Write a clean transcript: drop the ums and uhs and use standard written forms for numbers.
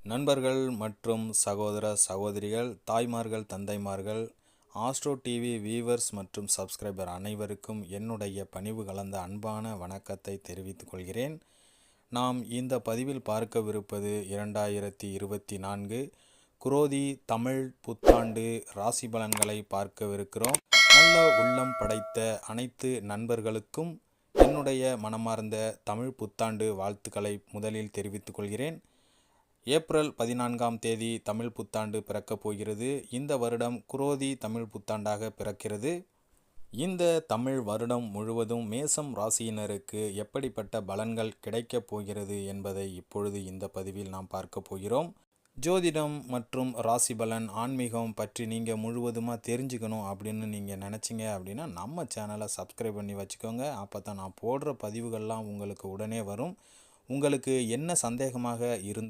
நண்பர்கள் மற்றும் சகோதர சகோதரிகள், தாய்மார்கள், தந்தைமார்கள், ஆஸ்ட்ரோ டிவி வியூவர்ஸ் மற்றும் சப்ஸ்கிரைபர் அனைவருக்கும் என்னுடைய பணிவு கலந்த அன்பான வணக்கத்தை தெரிவித்துக் கொள்கிறேன். நாம் இந்த பதிவில் பார்க்கவிருப்பது 2024 குரோதி தமிழ் புத்தாண்டு ராசி பலன்களை பார்க்கவிருக்கிறோம். நல்ல உள்ளம் படைத்த அனைத்து நண்பர்களுக்கும் என்னுடைய மனமார்ந்த தமிழ் புத்தாண்டு வாழ்த்துக்களை முதலில் தெரிவித்துக் கொள்கிறேன். ஏப்ரல் 14ஆம் தேதி தமிழ் புத்தாண்டு பிறக்கப் போகிறது. இந்த வருடம் குரோதி தமிழ் புத்தாண்டாக பிறக்கிறது. இந்த தமிழ் வருடம் முழுவதும் மேசம் ராசியினருக்கு எப்படிப்பட்ட பலன்கள் கிடைக்கப் போகிறது என்பதை இப்பொழுது இந்த பதிவில் நாம் பார்க்க போகிறோம். ஜோதிடம் மற்றும் ராசி பலன், ஆன்மீகம் பற்றி நீங்கள் முழுவதுமாக தெரிஞ்சுக்கணும் அப்படின்னு நீங்கள் நினச்சிங்க அப்படின்னா நம்ம சேனலை சப்ஸ்கிரைப் பண்ணி வச்சுக்கோங்க. அப்போ தான் நான் போடுற பதிவுகள்லாம் உங்களுக்கு உடனே வரும். உங்களுக்கு என்ன சந்தேகமாக